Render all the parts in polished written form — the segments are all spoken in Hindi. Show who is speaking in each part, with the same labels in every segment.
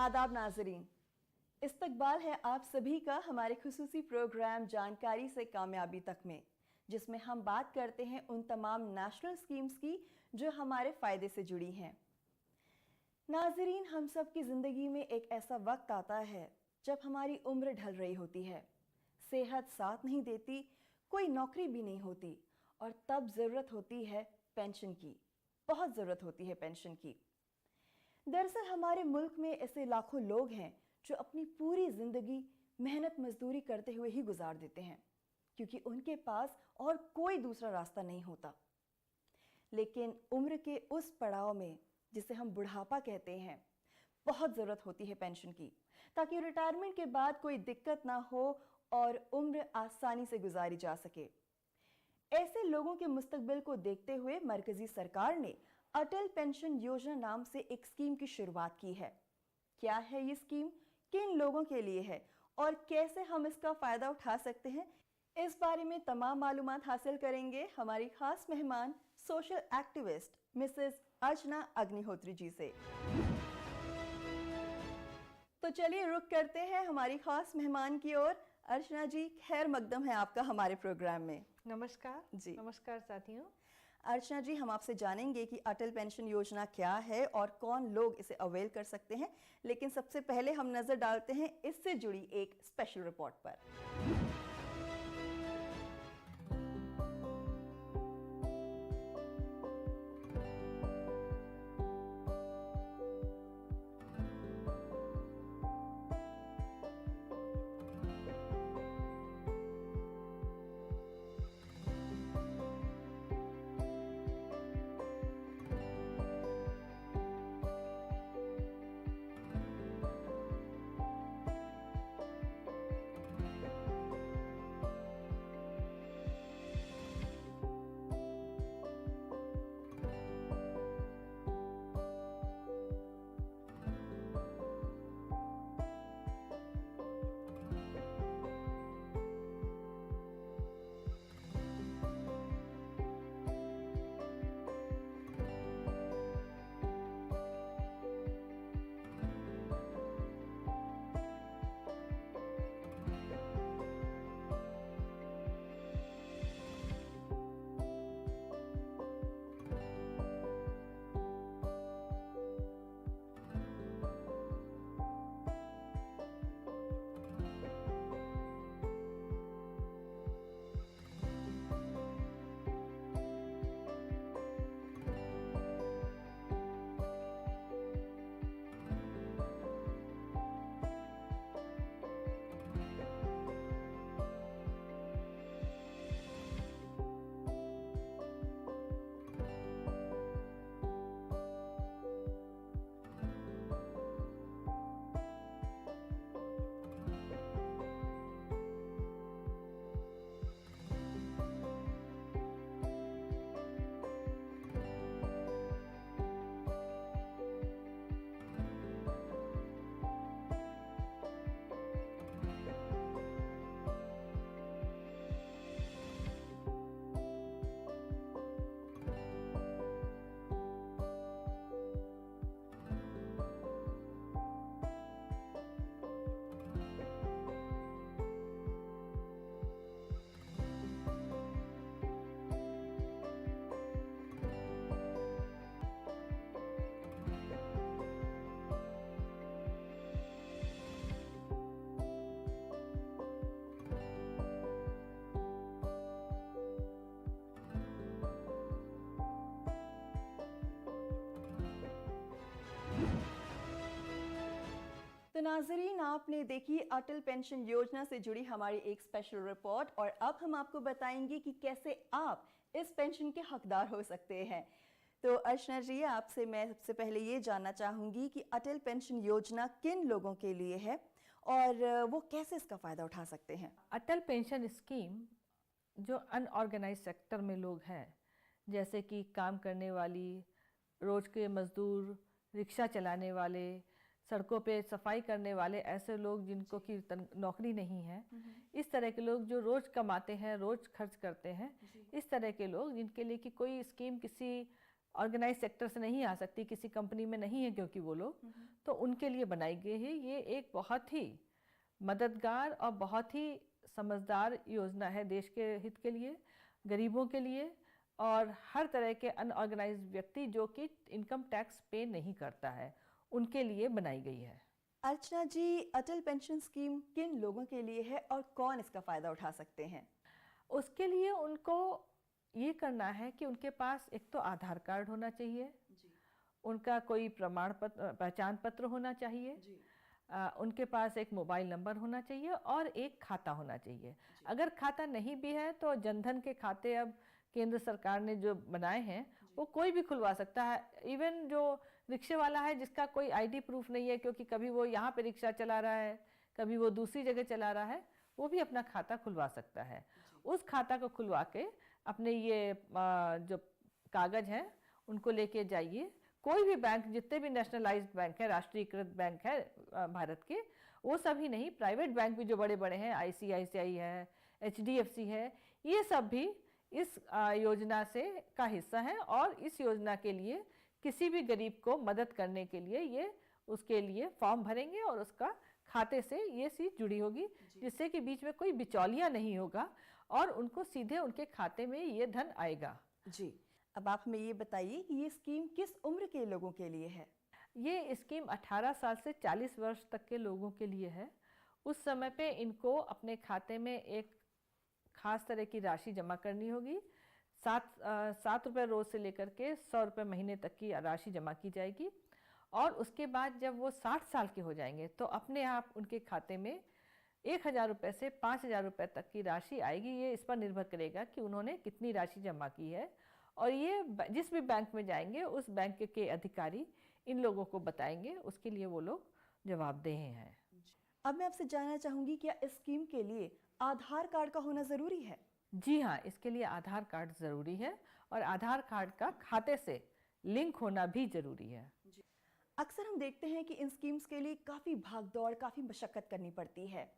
Speaker 1: आदाब नाजरीन, इस्तकबाल है आप सभी का हमारे खुसूसी प्रोग्राम जानकारी से कामयाबी तक में, जिसमें हम बात करते हैं उन तमाम नेशनल स्कीम्स की जो हमारे फ़ायदे से जुड़ी हैं। नाजरीन, हम सब की ज़िंदगी में एक ऐसा वक्त आता है जब हमारी उम्र ढल रही होती है, सेहत साथ नहीं देती, कोई नौकरी भी नहीं होती और तब ज़रूरत होती है पेंशन की, बहुत ज़रूरत होती है पेंशन की। दरअसल हमारे मुल्क में ऐसे लाखों लोग हैं जो अपनी पूरी जिंदगी मेहनत मजदूरी करते हुए ही गुजार देते हैं, क्योंकि उनके पास और कोई दूसरा रास्ता नहीं होता। लेकिन उम्र के उस पड़ाव में जिसे हम बुढ़ापा कहते हैं, बहुत ज़रूरत होती है पेंशन की, ताकि रिटायरमेंट के बाद कोई दिक्कत ना हो और उम्र आसानी से गुजारी जा सके। ऐसे लोगों के मुस्तकबिल को देखते हुए मरकजी सरकार ने अटल पेंशन योजना नाम से एक स्कीम की शुरुआत की है। क्या है ये स्कीम, किन लोगों के लिए है और कैसे हम इसका फायदा उठा सकते हैं, इस बारे में तमाम मालूमात हासिल करेंगे हमारी खास मेहमान सोशल एक्टिविस्ट मिसेस अर्चना अग्निहोत्री जी से। तो चलिए रुक करते हैं हमारी खास मेहमान की ओर। अर्चना जी, खैर मकदम है आपका हमारे प्रोग्राम में।
Speaker 2: नमस्कार
Speaker 1: जी।
Speaker 2: नमस्कार साथियों।
Speaker 1: अर्चना जी, हम आपसे जानेंगे कि अटल पेंशन योजना क्या है और कौन लोग इसे अवेल कर सकते हैं, लेकिन सबसे पहले हम नजर डालते हैं इससे जुड़ी एक स्पेशल रिपोर्ट पर। तो नाजरीन, आपने देखी अटल पेंशन योजना से जुड़ी हमारी एक स्पेशल रिपोर्ट, और अब हम आपको बताएंगे कि कैसे आप इस पेंशन के हकदार हो सकते हैं। तो अर्चना जी, आपसे मैं सबसे पहले ये जानना चाहूंगी कि अटल पेंशन योजना किन लोगों के लिए है और वो कैसे इसका फायदा उठा सकते हैं।
Speaker 2: अटल पेंशन स्कीम जो अनऑर्गेनाइज सेक्टर में लोग हैं, जैसे कि काम करने वाली, रोज के मजदूर, रिक्शा चलाने वाले, सड़कों पे सफाई करने वाले, ऐसे लोग जिनको की नौकरी नहीं है, इस तरह के लोग जो रोज कमाते हैं, रोज खर्च करते हैं, इस तरह के लोग जिनके लिए कि कोई स्कीम किसी ऑर्गेनाइज सेक्टर से नहीं आ सकती, किसी कंपनी में नहीं है क्योंकि वो लोग, तो उनके लिए बनाई गई है। ये एक बहुत ही मददगार और बहुत ही समझदार योजना है देश के हित के लिए, गरीबों के लिए और हर तरह के अनऑर्गेनाइज्ड व्यक्ति जो कि इनकम टैक्स पे नहीं करता है, उनके लिए बनाई गई है।
Speaker 1: अर्चना जी, अटल पेंशन स्कीम किन लोगों के लिए है और कौन इसका फ़ायदा उठा सकते हैं?
Speaker 2: उसके लिए उनको ये करना है कि उनके पास एक तो आधार कार्ड होना चाहिए
Speaker 1: जी।
Speaker 2: उनका कोई प्रमाण पत्र, पहचान पत्र होना चाहिए
Speaker 1: जी।
Speaker 2: उनके पास एक मोबाइल नंबर होना चाहिए और एक खाता होना चाहिए। अगर खाता नहीं भी है तो जनधन के खाते अब केंद्र सरकार ने जो बनाए हैं वो कोई भी खुलवा सकता है। इवन जो रिक्शे वाला है जिसका कोई आईडी प्रूफ नहीं है, क्योंकि कभी वो यहाँ पे रिक्शा चला रहा है, कभी वो दूसरी जगह चला रहा है, वो भी अपना खाता खुलवा सकता है। उस खाता को खुलवा के अपने ये जो कागज हैं उनको लेके जाइए। कोई भी बैंक, जितने भी नेशनलाइज्ड बैंक है, राष्ट्रीयकृत बैंक है भारत के, वो सभी नहीं, प्राइवेट बैंक भी जो बड़े बड़े हैं, ICICI है, HDFC है, ये सब भी इस योजना से का हिस्सा है और इस योजना के लिए किसी भी गरीब को मदद करने के लिए ये उसके लिए फॉर्म भरेंगे और उसका खाते से ये चीज जुड़ी होगी, जिससे कि बीच में कोई बिचौलिया नहीं होगा और उनको सीधे उनके खाते में ये धन आएगा।
Speaker 1: जी, अब आप हमें ये बताइए कि ये स्कीम किस उम्र के लोगों के लिए है?
Speaker 2: ये स्कीम 18 साल से 40 वर्ष तक के लोगों के लिए है। उस समय पे इनको अपने खाते में एक खास तरह की राशि जमा करनी होगी। 7 रुपये रोज से लेकर के 100 रुपये महीने तक की राशि जमा की जाएगी और उसके बाद जब वो 60 साल के हो जाएंगे तो अपने आप उनके खाते में 1000 रुपये से 5000 रुपये तक की राशि आएगी। ये इस पर निर्भर करेगा कि उन्होंने कितनी राशि जमा की है और ये जिस भी बैंक में जाएंगे उस बैंक के अधिकारी इन लोगों को बताएंगे, उसके लिए वो लोग जवाबदेह हैं।
Speaker 1: अब मैं आपसे जानना चाहूँगी, क्या इस स्कीम के लिए आधार कार्ड का होना ज़रूरी है?
Speaker 2: जी हाँ, इसके लिए आधार कार्ड ज़रूरी है और आधार कार्ड का खाते से लिंक होना भी ज़रूरी है।
Speaker 1: अक्सर हम देखते हैं कि इन स्कीम्स के लिए काफ़ी भागदौड़, काफ़ी मशक्क़त करनी पड़ती है,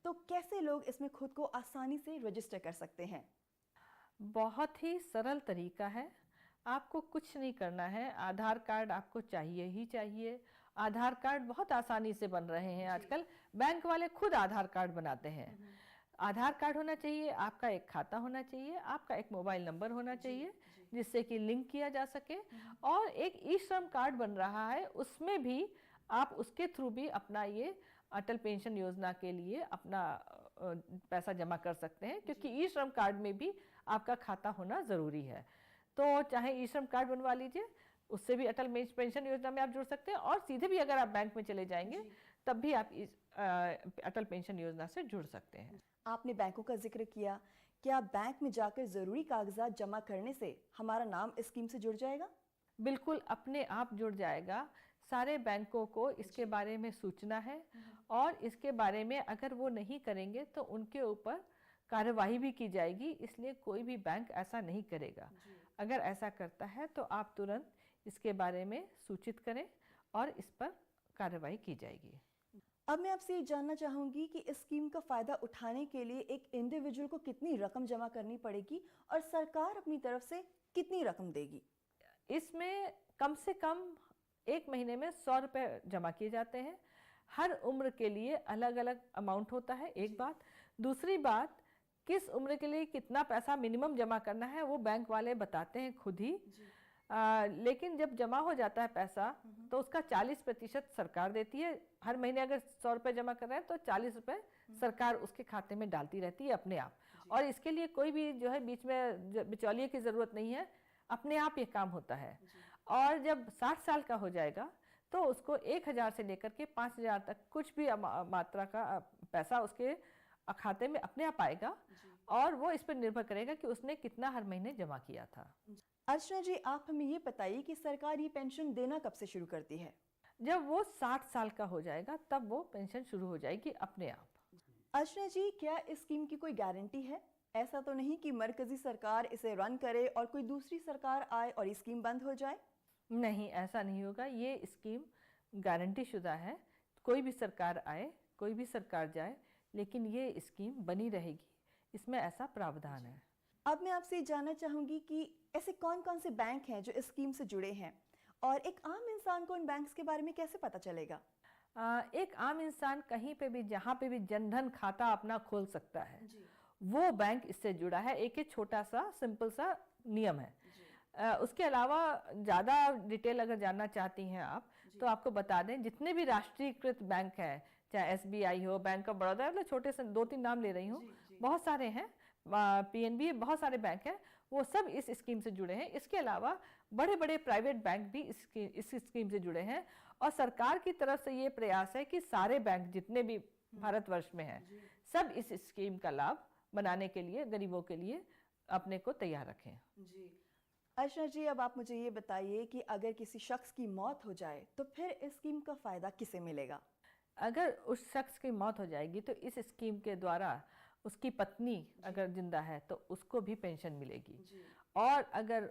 Speaker 1: तो कैसे लोग इसमें खुद को आसानी से रजिस्टर कर सकते हैं?
Speaker 2: बहुत ही सरल तरीका है, आपको कुछ नहीं करना है, आधार कार्ड आपको चाहिए ही चाहिए। आधार कार्ड बहुत आसानी से बन रहे हैं आजकल, बैंक वाले खुद आधार कार्ड बनाते हैं। आधार कार्ड होना चाहिए, आपका एक खाता होना चाहिए, आपका एक मोबाइल नंबर होना चाहिए जिससे कि लिंक किया जा सके और एक ई श्रम कार्ड बन रहा है, उसमें भी आप उसके थ्रू भी अपना ये अटल पेंशन योजना के लिए अपना पैसा जमा कर सकते हैं, क्योंकि ई श्रम कार्ड में भी आपका खाता होना ज़रूरी है। तो चाहे ई श्रम कार्ड बनवा लीजिए, उससे भी अटल पेंशन योजना में आप जुड़ सकते हैं और सीधे भी अगर आप बैंक में चले जाएंगे तब भी आप इस अटल पेंशन योजना से जुड़ सकते हैं।
Speaker 1: आपने बैंकों का जिक्र किया, क्या बैंक में जाकर ज़रूरी कागजात जमा करने से हमारा नाम इस स्कीम से जुड़ जाएगा?
Speaker 2: बिल्कुल, अपने आप जुड़ जाएगा। सारे बैंकों को इसके बारे में सूचना है और इसके बारे में अगर वो नहीं करेंगे तो उनके ऊपर कार्यवाही भी की जाएगी, इसलिए कोई भी बैंक ऐसा नहीं करेगा। अगर ऐसा करता है तो आप तुरंत इसके बारे में सूचित करें और इस पर कार्रवाई की जाएगी।
Speaker 1: अब मैं आपसे ये जानना चाहूँगी कि इस स्कीम का फ़ायदा उठाने के लिए एक इंडिविजुअल को कितनी रकम जमा करनी पड़ेगी और सरकार अपनी तरफ से कितनी रकम देगी?
Speaker 2: इसमें कम से कम एक महीने में 100 रुपये जमा किए जाते हैं। हर उम्र के लिए अलग अलग अमाउंट होता है, एक बात। दूसरी बात, किस उम्र के लिए कितना पैसा मिनिमम जमा करना है वो बैंक वाले बताते हैं खुद ही। लेकिन जब जमा हो जाता है पैसा तो उसका 40% सरकार देती है। हर महीने अगर 100 रुपये जमा कर रहे हैं तो 40 रुपये सरकार उसके खाते में डालती रहती है अपने आप, और इसके लिए कोई भी जो है बीच में बिचौलिए की ज़रूरत नहीं है, अपने आप ये काम होता है। और जब 60 साल का हो जाएगा तो उसको 1000 से लेकर के 5000 तक कुछ भी मात्रा का पैसा उसके खाते में अपने आप आएगा और वो इस पर निर्भर करेगा कि उसने कितना हर महीने जमा किया था।
Speaker 1: अर्चना जी, आप हमें ये बताइए कि सरकार ये पेंशन देना कब से शुरू करती है?
Speaker 2: जब वो 60 साल का हो जाएगा तब वो पेंशन शुरू हो जाएगी अपने आप।
Speaker 1: अर्चना जी, क्या इस स्कीम की कोई गारंटी है? ऐसा तो नहीं कि मरकजी सरकार इसे रन करे और कोई दूसरी सरकार आए और ये स्कीम बंद हो जाए?
Speaker 2: नहीं, ऐसा नहीं होगा। ये स्कीम गारंटी शुदा है, कोई भी सरकार आए, कोई भी सरकार जाए, लेकिन ये स्कीम बनी रहेगी, इसमें ऐसा प्रावधान है।
Speaker 1: अब मैं आपसे जानना चाहूंगी कि ऐसे कौन कौन से बैंक हैं जो इस स्कीम से जुड़े हैं और एक आम इंसान को उन बैंक्स के बारे में कैसे पता चलेगा?
Speaker 2: एक आम इंसान कहीं पे भी जहाँ पे भी जनधन खाता अपना खोल सकता है,
Speaker 1: जी।
Speaker 2: वो बैंक इससे जुड़ा है। एक ही छोटा सा सिंपल सा नियम है। उसके अलावा ज़्यादा डिटेल अगर जानना चाहती हैं आप, तो आपको बता दें जितने भी राष्ट्रीयकृत बैंक हैं, चाहे SBI हो, बैंक ऑफ बड़ौदा, मतलब छोटे से 2-3 नाम ले रही हूँ, बहुत सारे हैं, PNB, बहुत सारे बैंक हैं, वो सब इस स्कीम से जुड़े हैं। इसके अलावा बड़े बड़े प्राइवेट बैंक भी इस स्कीम से जुड़े हैं और सरकार की तरफ से ये प्रयास है कि सारे बैंक जितने भी भारतवर्ष में हैं, सब इस स्कीम का लाभ बनाने के लिए, गरीबों के लिए अपने को तैयार रखें।
Speaker 1: जी। अर्चना जी, अब आप मुझे ये बताइए कि अगर किसी शख्स की मौत हो जाए तो फिर इस स्कीम का फायदा किसे मिलेगा?
Speaker 2: अगर उस शख्स की मौत हो जाएगी तो इस स्कीम के द्वारा उसकी पत्नी अगर जिंदा है तो उसको भी पेंशन मिलेगी। और अगर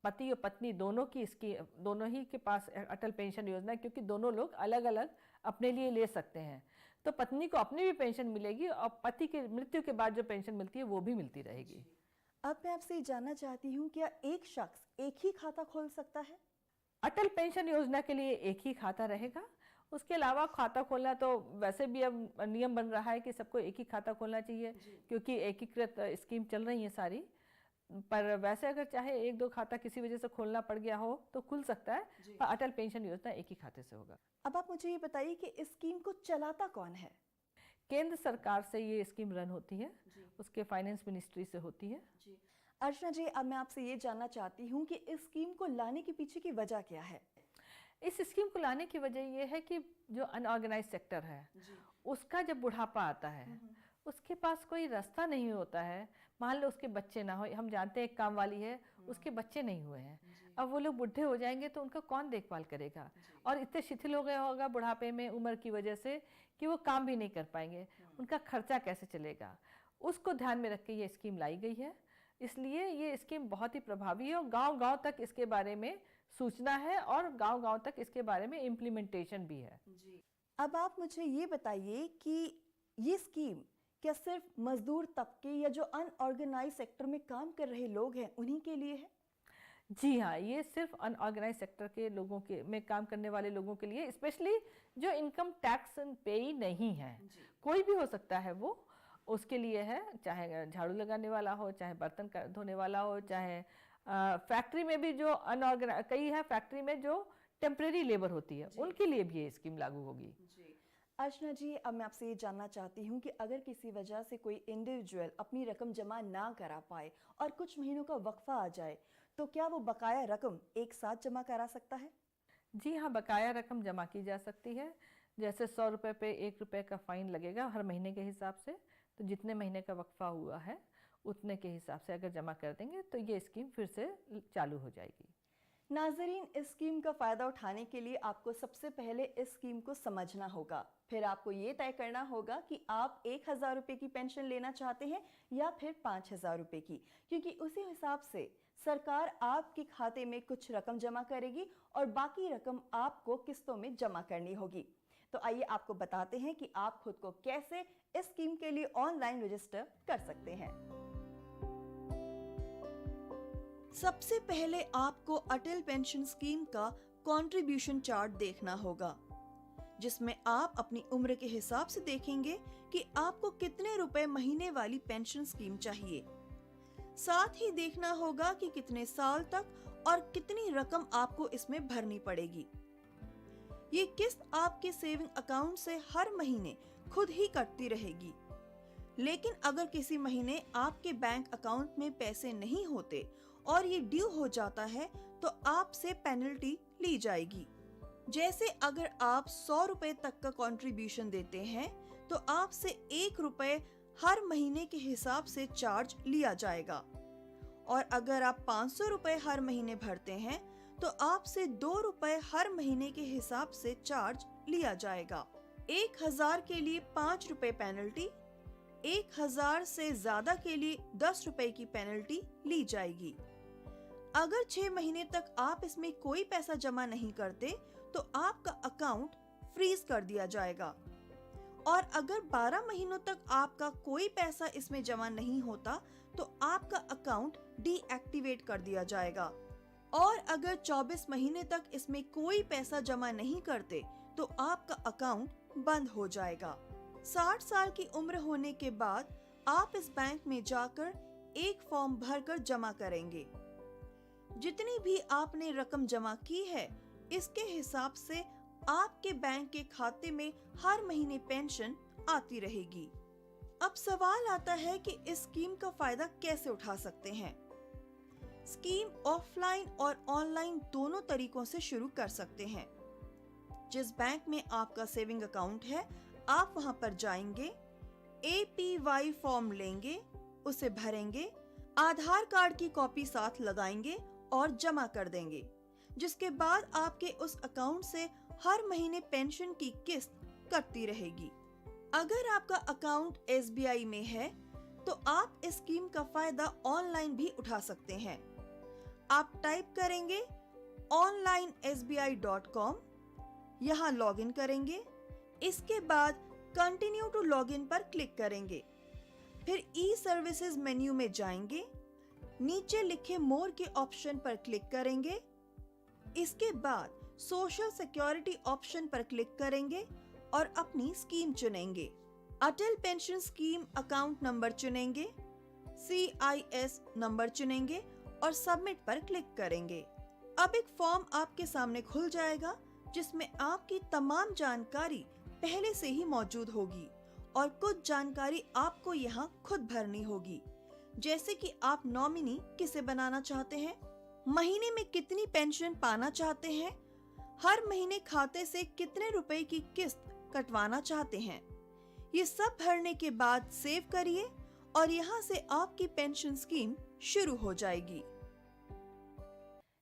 Speaker 2: पति और पत्नी दोनों ही के पास अटल पेंशन योजना है, क्योंकि दोनों लोग अलग अलग अपने लिए ले सकते हैं, तो पत्नी को अपनी भी पेंशन मिलेगी और पति की मृत्यु के बाद जो पेंशन मिलती है वो भी मिलती रहेगी।
Speaker 1: अब मैं आपसे जानना चाहती हूँ, क्या एक शख्स एक ही खाता खोल सकता है?
Speaker 2: अटल पेंशन योजना के लिए एक ही खाता रहेगा। उसके अलावा खाता खोलना तो वैसे भी अब नियम बन रहा है कि सबको एक ही खाता खोलना चाहिए, क्योंकि एकीकृत स्कीम चल रही है सारी। पर वैसे अगर चाहे 1-2 खाता किसी वजह से खोलना पड़ गया हो तो खुल सकता है, पर अटल पेंशन योजना एक ही खाते से होगा।
Speaker 1: अब आप मुझे ये बताइए कि इस स्कीम को चलाता कौन है?
Speaker 2: केंद्र सरकार से ये स्कीम रन होती है, उसके फाइनेंस मिनिस्ट्री से होती है।
Speaker 1: अर्चना जी, अब मैं आपसे ये जानना चाहती हूँ कि इस स्कीम को लाने के पीछे की वजह क्या है?
Speaker 2: इस स्कीम को लाने की वजह ये है कि जो अनऑर्गेनाइज सेक्टर है, उसका जब बुढ़ापा आता है, उसके पास कोई रास्ता नहीं होता है। मान लो उसके बच्चे ना हो, हम जानते हैं एक काम वाली है, उसके बच्चे नहीं हुए हैं, अब वो लोग बुढ़े हो जाएंगे तो उनका कौन देखभाल करेगा? और इतने शिथिल हो गया होगा बुढ़ापे में उम्र की वजह से कि वो काम भी नहीं कर पाएंगे, उनका खर्चा कैसे चलेगा? उसको ध्यान में रख के ये स्कीम लाई गई है। इसलिए ये स्कीम बहुत ही प्रभावी है और गांव-गांव तक इसके बारे में सूचना है और गांव-गांव तक इसके बारे में इम्प्लीमेंटेशन भी है।
Speaker 1: अब आप मुझे ये बताइए कि ये स्कीम क्या सिर्फ मजदूर तबके या जो अनऑर्गेनाइज सेक्टर में काम कर रहे लोग हैं उन्हीं के लिए है?
Speaker 2: जी हाँ, ये सिर्फ अनऑर्गेनाइज सेक्टर के लोगों के में काम करने वाले लोगों के लिए, स्पेशली जो इनकम टैक्स पेई नहीं है, कोई भी हो सकता है वो, उसके लिए है। चाहे झाड़ू लगाने वाला हो, चाहे बर्तन धोने वाला हो, चाहे फैक्ट्री में भी जो अनऑर्गेनाइज, कई है फैक्ट्री में जो टेम्परेरी लेबर होती है, उनके लिए भी ये स्कीम लागू होगी।
Speaker 1: अर्चना जी, अब मैं आपसे ये जानना चाहती हूँ कि अगर किसी वजह से कोई इंडिविजुअल अपनी रकम जमा ना करा पाए और कुछ महीनों का वक्फा आ जाए, तो क्या वो बकाया रकम एक साथ जमा करा सकता है?
Speaker 2: जी हाँ, बकाया रकम जमा की जा सकती है। जैसे 100 रुपये पे 1 रुपये का फाइन लगेगा हर महीने के हिसाब से, तो जितने महीने का वक्फा हुआ है उतने के हिसाब से अगर जमा कर देंगे तो ये स्कीम फिर से चालू हो जाएगी।
Speaker 1: नाजरीन, इस स्कीम का फ़ायदा उठाने के लिए आपको सबसे पहले इस स्कीम को समझना होगा। फिर आपको ये तय करना होगा कि आप 1000 रुपये की पेंशन लेना चाहते हैं या फिर 5000 रुपये की, क्योंकि उसी हिसाब से सरकार आपके खाते में कुछ रकम जमा करेगी और बाकी रकम आपको किस्तों में जमा करनी होगी। तो आइए आपको बताते हैं कि आप खुद को कैसे इस स्कीम के लिए ऑनलाइन रजिस्टर कर सकते हैं। सबसे पहले आपको अटल पेंशन स्कीम का कंट्रीब्यूशन चार्ट देखना होगा, जिसमें आप अपनी उम्र के हिसाब से देखेंगे कि आपको कितने रुपए महीने वाली पेंशन स्कीम चाहिए। साथ ही देखना होगा कि कितने साल तक और कितनी रकम आपको इसमें भरनी पड़ेगी। ये किस्त आपके सेविंग अकाउंट से हर महीने खुद ही कटती रहेगी, लेकिन अगर किसी महीने आपके बैंक अकाउंट में पैसे नहीं होते और ये ड्यू हो जाता है तो आपसे पेनल्टी ली जाएगी। जैसे अगर आप 100 रुपए तक का कंट्रीब्यूशन देते हैं तो आपसे 1 रुपए हर महीने के हिसाब से चार्ज लिया जाएगा, और अगर आप 500 रुपए हर महीने भरते हैं तो आपसे 2 रुपए हर महीने के हिसाब से चार्ज लिया जाएगा। 1000 के लिए 5 रुपए पेनल्टी, 1000 से ज्यादा के लिए 10 रुपए की पेनल्टी ली जाएगी। अगर 6 महीने तक आप इसमें कोई पैसा जमा नहीं करते तो आपका अकाउंट फ्रीज कर दिया जाएगा, और अगर 12 महीनों तक आपका कोई पैसा इसमें जमा नहीं होता तो आपका अकाउंट डीएक्टिवेट कर दिया जाएगा। और अगर 24 महीने तक इसमें कोई पैसा जमा नहीं करते तो आपका अकाउंट बंद हो जाएगा। 60 साल की उम्र होने के बाद आप इस बैंक में जाकर एक फॉर्म भरकर जमा करेंगे। जितनी भी आपने रकम जमा की है, इसके हिसाब से आपके बैंक के खाते में हर महीने पेंशन आती रहेगी। अब सवाल आता है कि इस स्कीम का फायदा कैसे उठा सकते हैं। स्कीम ऑफलाइन और ऑनलाइन दोनों तरीकों से शुरू कर सकते हैं। जिस बैंक में आपका सेविंग अकाउंट है, आप वहां पर जाएंगे, APY फॉर्म लेंगे, उसे भरेंगे, आधार कार्ड की कॉपी साथ लगाएंगे और जमा कर देंगे, जिसके बाद आपके उस अकाउंट से हर महीने पेंशन की किस्त कटती रहेगी। अगर आपका अकाउंट SBI में है तो आप इस स्कीम का फायदा ऑनलाइन भी उठा सकते हैं। आप टाइप करेंगे onlinesbi.com, यहाँ लॉगिन करेंगे। इसके बाद कंटिन्यू टू लॉगिन पर क्लिक करेंगे। फिर ई सर्विसेज मेन्यू में जाएंगे, नीचे लिखे मोर के ऑप्शन पर क्लिक करेंगे। इसके बाद सोशल सिक्योरिटी ऑप्शन पर क्लिक करेंगे और अपनी स्कीम चुनेंगे। अटल पेंशन स्कीम अकाउंट नंबर चुनेंगे, CIS नंबर चुनेंगे और सबमिट पर क्लिक करेंगे। अब एक फॉर्म आपके सामने खुल जाएगा जिसमें आपकी तमाम जानकारी पहले से ही मौजूद होगी और कुछ जानकारी आपको यहाँ खुद भरनी होगी, जैसे कि आप नॉमिनी किसे बनाना चाहते हैं, महीने में कितनी पेंशन पाना चाहते हैं, हर महीने खाते से कितने रुपए की किस्त कटवाना चाहते हैं। ये सब भरने के बाद सेव करिए और यहाँ से आपकी पेंशन स्कीम शुरू हो जाएगी।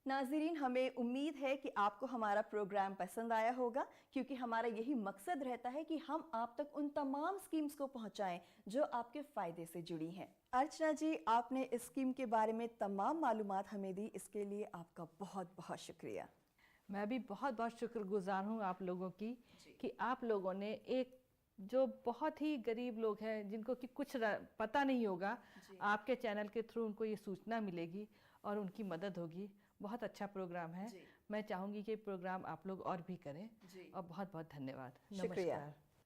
Speaker 1: नाज़रीन, हमें उम्मीद है कि आपको हमारा प्रोग्राम पसंद आया होगा, क्योंकि हमारा यही मकसद रहता है कि हम आप तक उन तमाम स्कीम्स को पहुंचाएं जो आपके फायदे से जुड़ी हैं। अर्चना जी, आपने इस स्कीम के बारे में तमाम मालूमात हमें दी, इसके लिए आपका बहुत बहुत शुक्रिया।
Speaker 2: मैं भी बहुत बहुत शुक्रगुजार हूँ आप लोगों की कि आप लोगों ने एक जो बहुत ही गरीब लोग हैं जिनको कि कुछ पता नहीं होगा, आपके चैनल के थ्रू उनको ये सूचना मिलेगी और उनकी मदद होगी। बहुत अच्छा प्रोग्राम है। मैं चाहूँगी कि प्रोग्राम आप लोग और भी करें और बहुत बहुत धन्यवाद।
Speaker 1: शुक्रिया।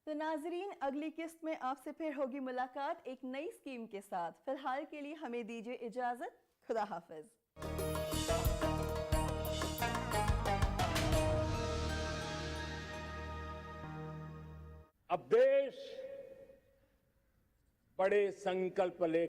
Speaker 1: तो नाजरीन, अगली किस्त में आपसे फिर होगी मुलाकात एक नई स्कीम के साथ। फिलहाल के लिए हमें दीजिए इजाजत। खुदा हाफिज।
Speaker 3: अब देश बड़े संकल्प ले